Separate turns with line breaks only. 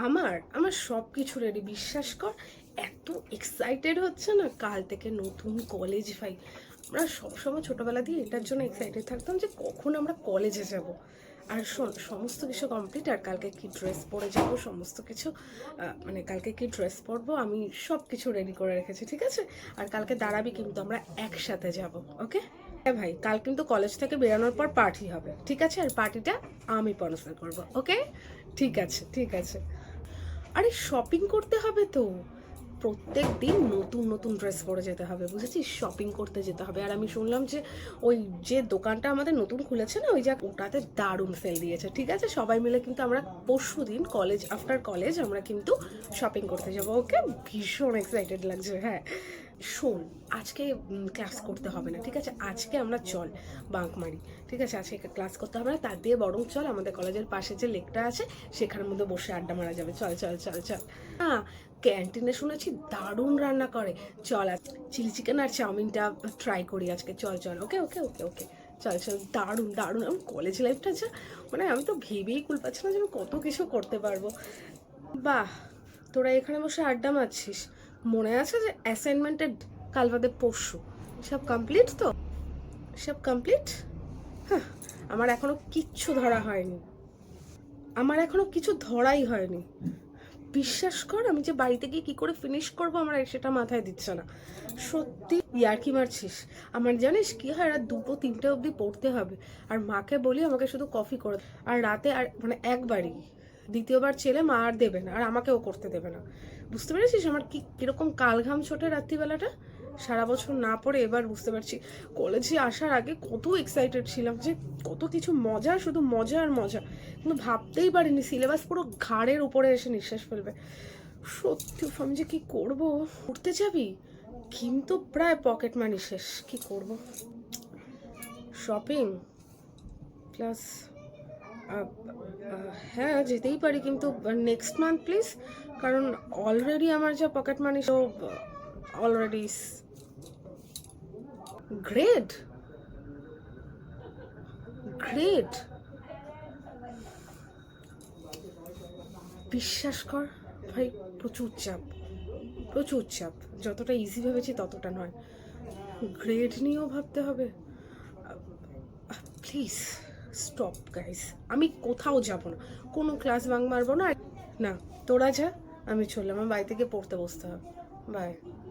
আমার আমার সব কিছু রেডি, বিশ্বাস কর। এত এক্সাইটেড হচ্ছে না, কাল থেকে নতুন কলেজ ভাই। আমরা সবসময় ছোটোবেলা দিয়ে এটার জন্য এক্সাইটেড থাকতাম যে কখন আমরা কলেজে যাব। আর শোন, সমস্ত কিছু কমপ্লিট। আর কালকে কি ড্রেস পরে যাব সমস্ত কিছু, মানে কালকে কি ড্রেস পরবো আমি সব কিছু রেডি করে রেখেছি, ঠিক আছে? আর কালকে দাঁড়াবি কিন্তু, আমরা একসাথে যাব, ওকে? হ্যাঁ ভাই, কাল কিন্তু কলেজ থেকে বেরোনোর পর পার্টি হবে, ঠিক আছে? আর পার্টিটা আমি স্পন্সর করবো, ওকে? ঠিক আছে, ঠিক আছে। আরে শপিং করতে হবে তো, প্রত্যেক দিন নতুন নতুন ড্রেস পরে যেতে হবে, বুঝেছিস? শপিং করতে যেতে হবে। আর আমি শুনলাম যে ওই যে দোকানটা আমাদের নতুন খুলেছে না, ওই যে ওটাতে দারুণ সেল দিয়েছে, ঠিক আছে? সবাই মিলে কিন্তু আমরা পরশু দিন কলেজ, আফটার কলেজ আমরা কিন্তু শপিং করতে যাবো, ওকে? ভীষণ এক্সাইটেড লাগছে। হ্যাঁ শোন, আজকে ক্লাস করতে হবে না, ঠিক আছে? আজকে আমরা চল বাঙ্ক মারি, ঠিক আছে? আজকে ক্লাস করতে হবে না, তার দিয়ে বরং চল আমাদের কলেজের পাশে যে লেকটা আছে সেখানের মধ্যে বসে আড্ডা মারা যাবে। চল চল চল চল। হ্যাঁ, ক্যান্টিনে শুনেছি দারুণ রান্না করে। চল আর চিলি চিকেন আর চাউমিনটা ট্রাই করি আজকে। চল চল, ওকে ওকে ওকে ওকে। চল চল, দারুণ দারুণ। আমার কলেজ লাইফটা যা, মানে আমি তো ভেবেই কুল পাচ্ছি না যে আমি কত কিছু করতে পারবো। বাহ, তোরা এখানে বসে আড্ডা মারছিস। মনে আছে যে অ্যাসাইনমেন্টের কাল বাদে পরশু সব কমপ্লিট তো? সব কমপ্লিট? হ্যাঁ, আমার এখনো কিচ্ছু ধরা হয়নি। আমার এখনো কিছু ধরাই হয়নি। বিশ্বাস কর, আমি যে বাড়িতে গিয়ে কী করে ফিনিশ করবো আমার সেটা মাথায় দিচ্ছে না। সত্যি ইয়ার্কি মারছিস? আমার জানিস কি হয়, রাত 2-3টে অবধি পড়তে হবে। আর মাকে বলি আমাকে শুধু কফি করে, আর রাতে আর মানে একবারই, দ্বিতীয়বার ছেলে মা আর দেবে না, আর আমাকেও করতে দেবে না। বুঝতে পেরেছিস আমার কি কীরকম কালঘাম ছোটে রাত্রিবেলাটা? সারা বছর না পড়ে এবার বুঝতে পারছি। কলেজে আসার আগে কত এক্সাইটেড ছিলাম যে কত কিছু মজা, শুধু মজা আর মজা। কিন্তু ভাবতেই পারিনি সিলেবাস পুরো ঘাড়ের উপরে এসে নিঃশ্বাস ফেলবে। সত্যি আমি যে কী করবো। ঘুরতে যাবি কিন্তু প্রায় পকেট মানি শেষ, কি করব? শপিং প্লাস, হ্যাঁ যেতেই পারি, কিন্তু নেক্সট মান্থ প্লিজ। কারণ অলরেডি আমার যা পকেট মানি তো অলরেডি গ্রেড গ্রেড বিশ্বাস কর ভাই, প্রচুর চাপ, প্রচুর চাপ। যতটা ইজি ভেবেছি ততটা নয়। গ্রেড নিয়েও ভাবতে হবে। প্লিজ স্টপ গাইস, আমি কোথাও যাব না, কোনো ক্লাস বাঙ্ক মারবো না। না, তোরা যা, আমি চললাম, আমার বাড়ি থেকে পড়তে বসতে হবে। বাই।